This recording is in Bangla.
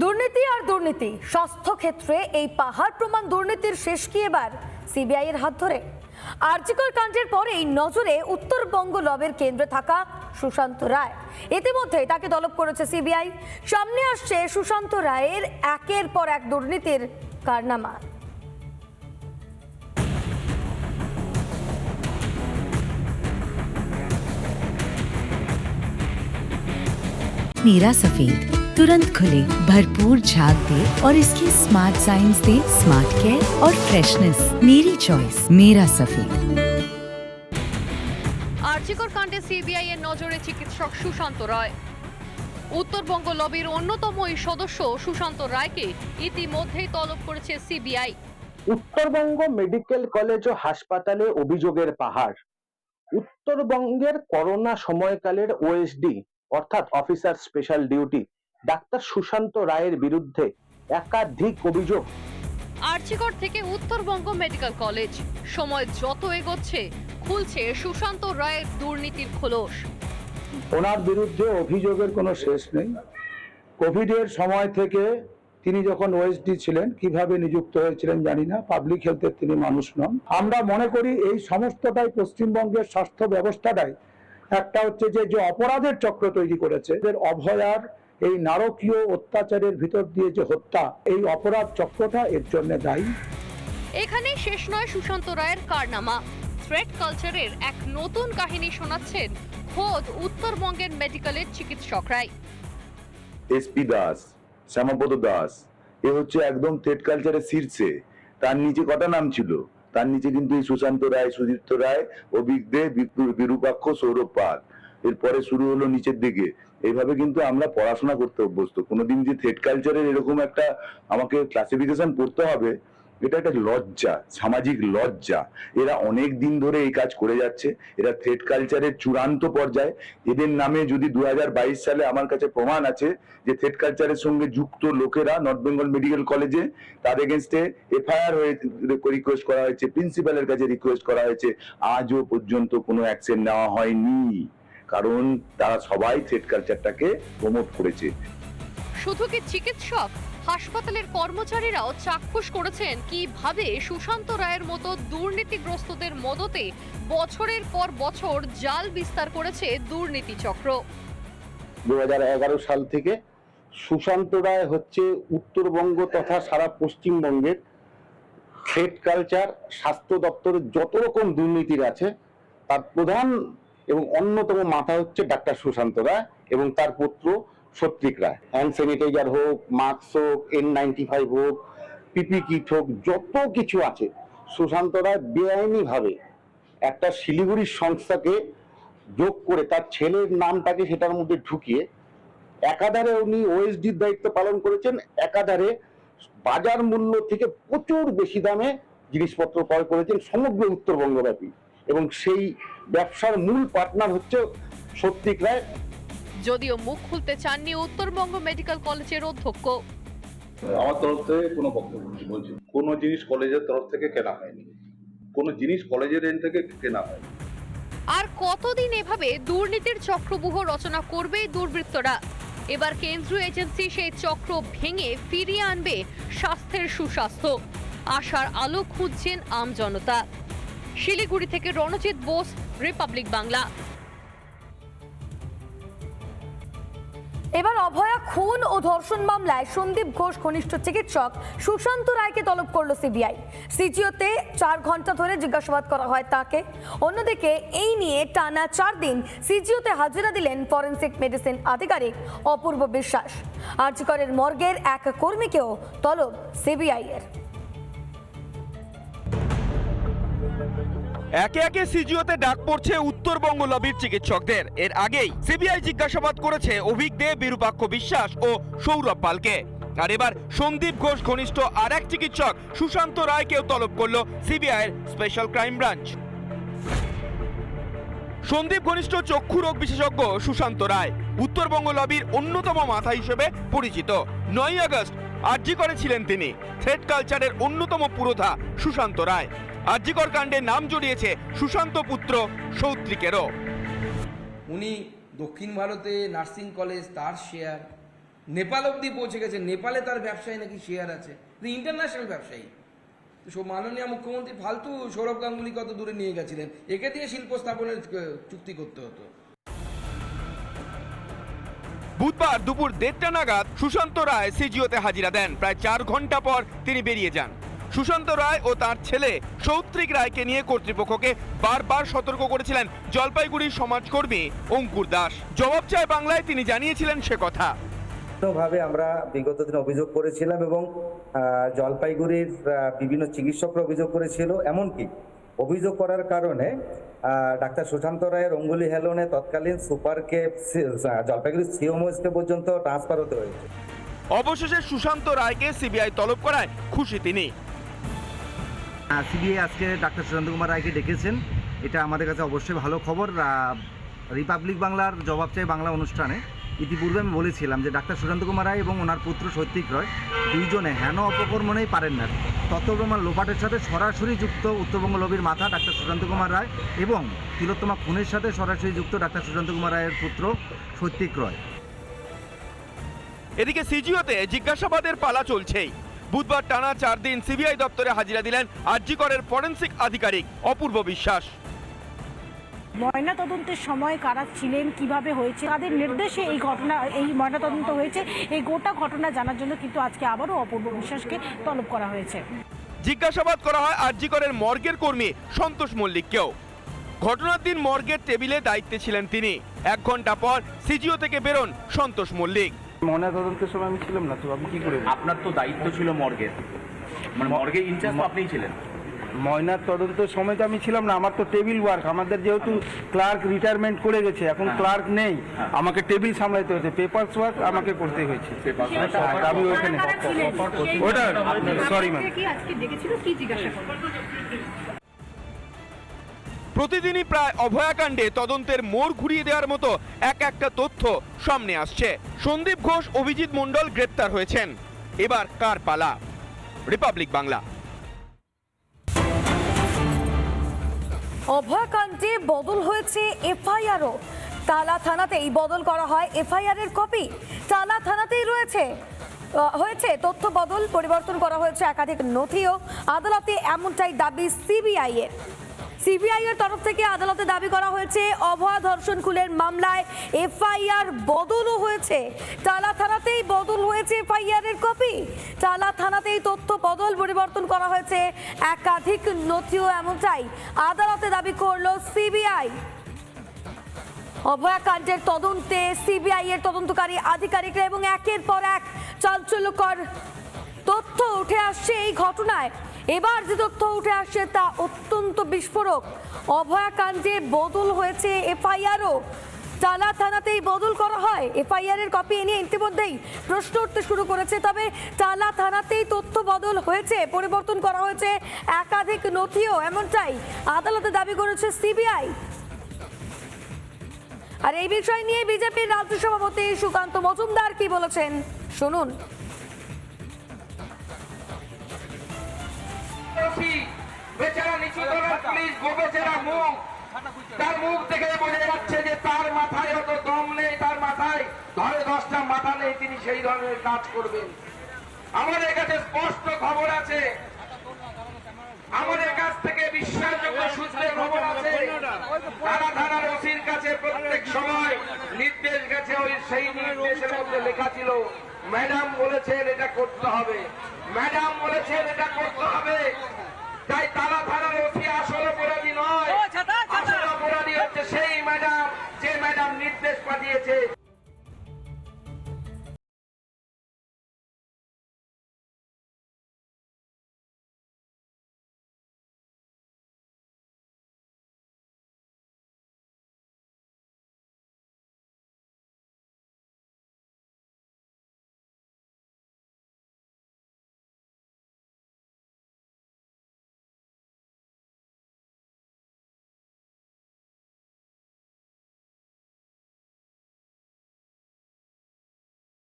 দুর্নীতি আর দুর্নীতি, স্বাস্থ্য ক্ষেত্রে এই পাহাড় প্রমাণ দুর্নীতির শেষ কি এবার সিবিআই এর হাত ধরে? আরজিকর কাণ্ডের পরেই নজরে উত্তরবঙ্গ লবের কেন্দ্রে থাকা সুশান্ত রায়। ইতিমধ্যে তাকে তলব করেছে সিবিআই। সামনে আসছে সুশান্ত রায়ের একের পর এক দুর্নীতির কারনামা। नीरा सफेद तुरंत खुले, भरपूर झाग दे और इसकी स्मार्ट साइंस दे स्मार्ट केयर और फ्रेशनेस। मेरी चॉइस मेरा सफेद। আরজিকর কাণ্ডে সিবিআই এর নজরে চিকিৎসক সুশান্ত রায়। উত্তরবঙ্গ লবির অন্যতম এই সদস্য সুশান্ত রায়কে ইতিমধ্যেই তলব করেছে সিবিআই। উত্তরবঙ্গ মেডিকেল কলেজ ও হাসপাতালে অভিযোগের পাহাড়। উত্তরবঙ্গের করোনা সময়কালের ওএসডি অর্থাৎ অফিসার স্পেশাল ডিউটি ডাক্তার সুশান্ত রায়ের বিরুদ্ধে একাধিক অভিযোগ। আরজিকর থেকে উত্তরবঙ্গ মেডিকেল কলেজ, সময় যত এগোচ্ছে খুলছে সুশান্ত রায়ের দুর্নীতির খোলস। ওনার বিরুদ্ধে অভিযোগের কোনো শেষ নেই। কোভিডের সময় থেকে তিনি যখন ওএসডি ছিলেন, কিভাবে নিযুক্ত হয়েছিলেন জানি না, পাবলিক হেলথের তিনি মানুষ নন। আমরা মনে করি এই সমস্তটাই পশ্চিমবঙ্গের স্বাস্থ্য ব্যবস্থাটাই একটা হচ্ছে যে অপরাধের চক্র তৈরি করেছে। এদের অভয়ার এই নারকীয় অত্যাচারের ভিতর দিয়ে যে হত্যা, এই অপরাধ চক্রটা এর জন্য দায়ী। এখানে শেষ নয় সুশান্ত রায়ের কারনামা। থ্রেট কালচারের এক নতুন কাহিনী শোনাচ্ছেন খোদ উত্তরবঙ্গের মেডিকেলের চিকিৎসকরাই। এসপি দাস, শ্যামাপদ দাস, এ হচ্ছে একদম থ্রেট কালচারের শীর্ষে। তার নিচে কটা নাম ছিল? তার নিচে কিন্তু এই সুশান্ত রায়, সুদীপ্ত রায়, অভিক দে, বিরূপাক্ষ, সৌরভ পাল, এরপরে শুরু হলো নিচের দিকে। এইভাবে কিন্তু আমরা পড়াশোনা করতে অভ্যস্ত। কোনোদিন যে থ্রেট কালচারের এরকম একটা আমাকে ক্লাসিফিকেশন পড়তে হবে, এটা একটা লজ্জা, সামাজিক লজ্জা। এরা অনেক দিন ধরে এই কাজ করে যাচ্ছে। এরা থ্রেট কালচারের চূড়ান্ত পর্যায়ে। এদের নামে যদি 2022 সালে আমার কাছে প্রমাণ আছে যে থ্রেট কালচারের সঙ্গে যুক্ত লোকেরা নর্থ বেঙ্গল মেডিকেল কলেজে, তার এগেনস্টে এফআইআর হয়ে রিকোয়েস্ট করা হয়েছে, প্রিন্সিপালের কাছে রিকোয়েস্ট করা হয়েছে, আজও পর্যন্ত কোনো অ্যাকশন নেওয়া হয়নি। কারণ তারা সবাই থ্রেট কালচারটাকে প্রমোট করেছে। শুধু কি চিকিৎসক, হাসপাতালের কর্মচারীরাও চাক্ষুষ করেছেন কিভাবে সুশান্ত রায়ের মতো দুর্নীতিগ্রস্তদের মদতে বছরের পর বছর জাল বিস্তার করেছে দুর্নীতি চক্র। 2011 সাল থেকে সুশান্ত রায় হচ্ছে উত্তরবঙ্গ তথা সারা পশ্চিমবঙ্গের থ্রেট কালচার, স্বাস্থ্য দপ্তরের যত রকম দুর্নীতির আছে তার প্রধান এবং অন্যতম মাথা হচ্ছে ডাক্তার সুশান্ত রায় এবং তার পুত্র সত্বিক রায়। হ্যান্ড স্যানিটাইজার হোক, মাস্ক হোক, N95 হোক, পিপি কিট হোক, যত কিছু আছে সুশান্ত রায় বেআইনি ভাবে একটা শিলিগুড়ির সংস্থাকে যোগ করে তার ছেলের নামটাকে সেটার মধ্যে ঢুকিয়ে একাধারে উনি ওএসডির দায়িত্ব পালন করেছেন, একাধারে বাজার মূল্য থেকে প্রচুর বেশি দামে জিনিসপত্র ক্রয় করেছেন সমগ্র উত্তরবঙ্গব্যাপী। এবং সেই ব্যবসার মূল পার্টনার হচ্ছে সত্বিক রায়। যদিও মুখ খুলতে চাননি উত্তরবঙ্গ মেডিকেল কলেজের অধ্যক্ষ। আমার তরফ থেকে কোনো বক্তব্য বলছি, কোনো জিনিস কলেজের তরফ থেকে কেনা হয়নি, কোনো জিনিস কলেজের এন্ড থেকে কেনা হয়নি। আর কতদিন এভাবে দুর্নীতির চক্রব্যূহ রচনা করবে দুর্বৃত্তরা? এবার কেন্দ্রীয় এজেন্সি সেই চক্র ভেঙে ফিরিয়ে আনবে স্বাস্থ্যের সুস্বাস্থ্য। আশার আলো খুঁজছেন আমজনতা। শিলিগুড়ি থেকে রণজিৎ বোস, রিপাবলিক বাংলা। এবার অভয়া খুন ও ধর্ষণ মামলায় সন্দীপ ঘোষ ঘনিষ্ঠ চিকিৎসক সুশান্ত রায়কে তলব করল সিবিআই। সিজিওতে 4 ঘন্টা ধরে জিজ্ঞাসাবাদ করা হয় তাকে। অন্যদিকে এই নিয়ে টানা 4 দিন সিজিওতে হাজিরা দিলেন ফরেনসিক মেডিসিন আধিকারিক অপূর্ব বিশ্বাস। আরজিকরের মর্গের এক কর্মীকেও তলব সিবিআই এর। একে একে সিজিওতে ডাক পড়ছে উত্তরবঙ্গ লবির চিকিৎসকদের। এর আগেই সিবিআই জিজ্ঞাসাবাদ করেছে অভিক দে, বিরূপাক্ষ বিশ্বাস ও সৌরভ পালকে। আর এবার সন্দীপ ঘোষ ঘনিষ্ঠ আর এক চিকিৎসক সুশান্ত রায়কেও তলব করল সিবিআইয়ের স্পেশাল ক্রাইম ব্রাঞ্চ। সন্দীপ ঘনিষ্ঠ চক্ষু রোগ বিশেষজ্ঞ সুশান্ত রায় উত্তরবঙ্গ লবির অন্যতম মাথা হিসেবে পরিচিত। 9 আগস্ট আরজিকরে ছিলেন তিনি। থ্রেট কালচারের অন্যতম পুরোধা সুশান্ত রায়। আরজিকর কাণ্ডে নাম জড়িয়েছে সুশান্ত পুত্র সৌত্রিকেরও। উনি দক্ষিণ ভারতে নার্সিং কলেজ, তার শেয়ার, নেপাল অবধি পৌঁছে গেছে, নেপালে তার ব্যবসায় নাকি শেয়ার আছে, ইন্টারন্যাশনাল ব্যবসায়ী। তো মাননীয় মুখ্যমন্ত্রী ফালতু সৌরভ গাঙ্গুলি কত দূরে নিয়ে গেছিলেন, একে দিয়ে শিল্প স্থাপনের চুক্তি করতে হতো। বুধবার দুপুর 1:30 নাগাদ সুশান্ত রায় সিজিওতে হাজিরা দেন। প্রায় 4 ঘন্টা পর তিনি বেরিয়ে যান। সুশান্ত রায় ও তার ছেলে সৌত্রিক রায়কে নিয়ে কর্তৃপক্ষকে বারবার সতর্ক করেছিলেন জলপাইগুড়ির সমাজকর্মী অঙ্কুর দাস। জবাব চায় বাংলায় তিনি জানিয়েছিলেন সে কথা। ভাবে আমরা বিগত দিনে অভিযোগ করেছিলাম এবং জলপাইগুড়ির বিভিন্ন চিকিৎসকরা অভিযোগ করেছিল, এমনকি অভিযোগ করার কারণে ডাক্তার সুশান্ত রায়ের অঙ্গুলি হেলনে তৎকালীন সুপারকে জলপাইগুড়ি সিওমোসকে পর্যন্ত ট্রান্সফার হতে হয়েছে। অবশেষে সুশান্ত রায়কে সিবিআই তলব করায় খুশি তিনি। সিবিআই আজকে ডাক্তার সুশান্ত কুমার রায়কে ডেকেছেন, এটা আমাদের কাছে অবশ্যই ভালো খবর। রিপাবলিক বাংলার জবাব চাই বাংলা অনুষ্ঠানে ইতিপূর্বে আমি বলেছিলাম যে ডাক্তার সুশান্ত কুমার রায় এবং ওনার পুত্র সৌত্রিক রায় দুইজনে হেন অপকর্মণেই পারেন না। তত্ত্বপ্রমাণ লোপাটের সাথে সরাসরি যুক্ত উত্তরবঙ্গ লবির মাথা ডাক্তার সুশান্ত কুমার রায় এবং তিলোত্তমা খুনের সাথে সরাসরি যুক্ত ডাক্তার সুশান্ত কুমার রায়ের পুত্র সৌত্রিক রায়। এদিকে সিজিওতে জিজ্ঞাসাবাদের পালা চলছেই। বুধবার টানা 4 দিন সিবিআই দপ্তরে হাজিরা দিলেন আরজি করের ফরেনসিক আধিকারিক অপূর্ব বিশ্বাস। ময়না তদন্তের সময় কারা ছিলেন, কিভাবে হয়েছে, তাদের নির্দেশে এই ময়না তদন্ত হয়েছে, এই গোটা ঘটনা জানার জন্য কিন্তু আজকে আবারও অপূর্ব বিশ্বাসকে তলব করা হয়েছে। জিজ্ঞাসাবাদ করা হয় আরজি করের মর্গের কর্মী সন্তোষ মল্লিককেও। ঘটনার দিন মর্গের টেবিলে দায়িত্বে ছিলেন তিনি। 1 ঘন্টা পর সিজিও থেকে বেরোন সন্তোষ মল্লিক। ময়না তদন্তের সময় আমি ছিলাম না, তো আপনি কি করে? আপনার তো দায়িত্ব ছিল মর্গের, মানে মর্গের ইনচার্জ তো আপনিই ছিলেন। ময়নার তদন্তের সময় তো আমি ছিলাম না, আমার তো টেবিল ওয়ার্ক। আমাদের যেহেতু ক্লার্ক রিটায়ারমেন্ট করে গেছে, এখন ক্লার্ক নেই, আমাকে টেবিল সামলাইতে হয়েছে, পেপারস ওয়ার্ক আমাকে করতে হয়েছে। আমি ওইখানে ওটা সরি ম্যাম। প্রতিদিনই প্রায় অভয়াকাণ্ডে তদন্তের মোড় ঘুরিয়ে দেওয়ার মতো একটা তথ্য সামনে আসছে। সন্দীপ ঘোষ, অভিজিৎ মণ্ডল গ্রেপ্তার হয়েছেন। এবার কার পালা? রিপাবলিক বাংলা। অভয়াকাণ্ডে বদল হয়েছে এফআইআরও। টালা থানাতেই বদল করা হয় এফআইআর এর কপি। টালা থানাতেই হয়েছে তথ্য বদল, পরিবর্তন করা হয়েছে একাধিক নথিও। আদালতে এমনটাই দাবি সিবিআই এর তরফ থেকে। আদালতে দাবি করা হয়েছে অভয়া ধর্ষণ খুনের মামলায় এফআইআর বদলও হয়েছে। টালা থানাতেই বদল হয়েছে এফআইআর এর কপি। টালা থানাতেই তথ্য বদল, পরিবর্তন করা হয়েছে একাধিক নথিও, এমনটাই আদালতে দাবি করলো সিবিআই। অভয়াকাণ্ডের তদন্তে সিবিআই এর তদন্তকারী আধিকারিকরা এবং একের পর এক চাঞ্চল্যকর তথ্য উঠে আসছে এই ঘটনায়। এবার যে তথ্য উঠে আসছে তা অত্যন্ত বিস্ফোরক। অভয়াকাণ্ডে বদল হয়েছে এফআইআরও। টালা থানাতেই বদল করা হয় এফআইআর এর কপি। নিয়ে ইতিমধ্যেই প্রশ্ন উঠতে শুরু করেছে। তবে টালা থানাতেই তথ্য বদল হয়েছে, পরিবর্তন করা হয়েছে একাধিক নথিও, এমনটাই আদালতে দাবি করেছে সিবিআই। আর এই বিষয় নিয়ে বিজেপির রাজ্য সভাপতি সুকান্ত মজুমদার কি বলেছেন শুনুন। তার মুখ থেকে বোঝা যাচ্ছে যে তার মাথায় অত দম নেই, তার মাথায় ধরে 10টা মাথা নেই, তিনি সেই ধরনের কাজ করবেন। আমাদের কাছে স্পষ্ট খবর আছে, আমাদের কাছ থেকে বিশ্বাসযোগ্য সূত্রে খবর আছে, তারা থানার ওসির কাছে প্রত্যেক সময় নির্দেশ গেছে, ওই সেই নির্দেশের মধ্যে লেখা ছিল ম্যাডাম বলেছেন এটা করতে হবে, ম্যাডাম বলেছেন এটা করতে হবে। তাই তারা থানার ওসি আসল অপরাধী নয়, আসল অপরাধী হচ্ছে সেই ম্যাডাম, যে ম্যাডাম নির্দেশ পাঠিয়েছে